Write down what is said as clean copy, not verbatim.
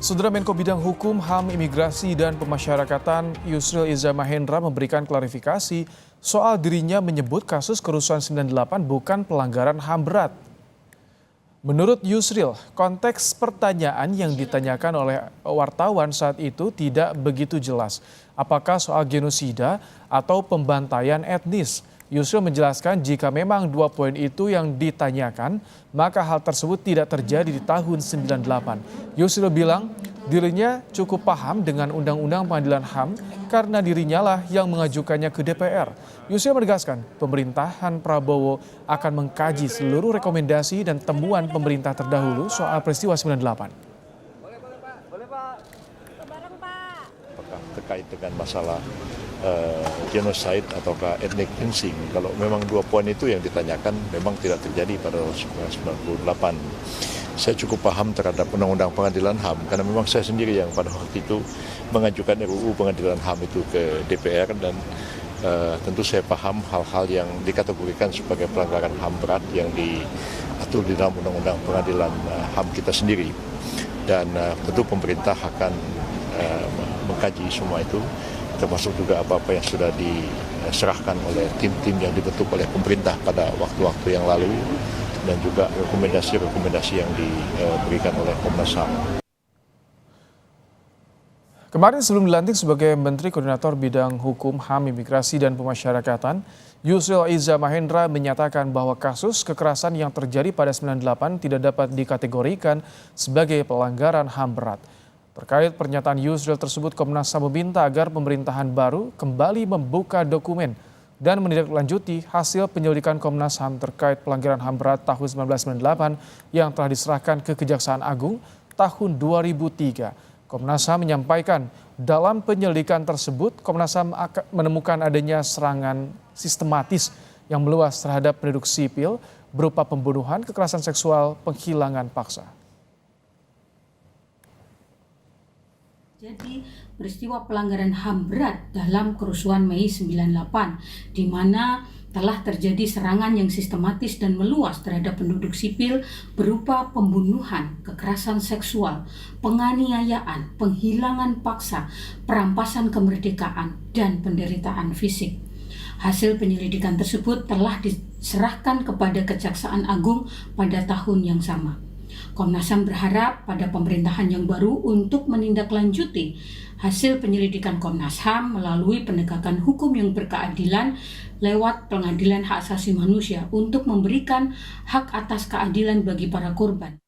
Saudara Menko Bidang Hukum, HAM, Imigrasi, dan Pemasyarakatan Yusril Iza Mahendra memberikan klarifikasi soal dirinya menyebut kasus kerusuhan 98 bukan pelanggaran HAM berat. Menurut Yusril, konteks pertanyaan yang ditanyakan oleh wartawan saat itu tidak begitu jelas. Apakah soal genosida atau pembantaian etnis? Yusril menjelaskan jika memang dua poin itu yang ditanyakan, maka hal tersebut tidak terjadi di tahun 98. Yusril bilang dirinya cukup paham dengan Undang-Undang Pengadilan HAM karena dirinya lah yang mengajukannya ke DPR. Yusril menegaskan pemerintahan Prabowo akan mengkaji seluruh rekomendasi dan temuan pemerintah terdahulu soal peristiwa 98. Apakah terkait dengan masalah genocide ataukah ethnic cleansing? Kalau memang dua poin itu yang ditanyakan memang tidak terjadi pada tahun 1998. Saya cukup paham terhadap Undang-Undang Pengadilan HAM karena memang saya sendiri yang pada waktu itu mengajukan RUU Pengadilan HAM itu ke DPR dan tentu saya paham hal-hal yang dikategorikan sebagai pelanggaran HAM berat yang diatur di dalam Undang-Undang Pengadilan HAM kita sendiri. Dan tentu pemerintah akan mengkaji semua itu, termasuk juga apa-apa yang sudah diserahkan oleh tim-tim yang dibentuk oleh pemerintah pada waktu-waktu yang lalu dan juga rekomendasi-rekomendasi yang diberikan oleh Komnas HAM. Kemarin sebelum dilantik sebagai Menteri Koordinator Bidang Hukum, HAM, Imigrasi, dan Pemasyarakatan, Yusril Iza Mahendra menyatakan bahwa kasus kekerasan yang terjadi pada 98 tidak dapat dikategorikan sebagai pelanggaran HAM berat. Terkait pernyataan Yusril tersebut, Komnas HAM meminta agar pemerintahan baru kembali membuka dokumen dan menindaklanjuti hasil penyelidikan Komnas HAM terkait pelanggaran HAM berat tahun 1998 yang telah diserahkan ke Kejaksaan Agung tahun 2003. Komnas HAM menyampaikan dalam penyelidikan tersebut Komnas HAM menemukan adanya serangan sistematis yang meluas terhadap penduduk sipil berupa pembunuhan, kekerasan seksual, penghilangan paksa. Jadi peristiwa pelanggaran HAM berat dalam kerusuhan Mei 98 di mana telah terjadi serangan yang sistematis dan meluas terhadap penduduk sipil berupa pembunuhan, kekerasan seksual, penganiayaan, penghilangan paksa, perampasan kemerdekaan, dan penderitaan fisik. Hasil penyelidikan tersebut telah diserahkan kepada Kejaksaan Agung pada tahun yang sama. Komnas HAM berharap pada pemerintahan yang baru untuk menindaklanjuti hasil penyelidikan Komnas HAM melalui penegakan hukum yang berkeadilan lewat Pengadilan Hak Asasi Manusia untuk memberikan hak atas keadilan bagi para korban.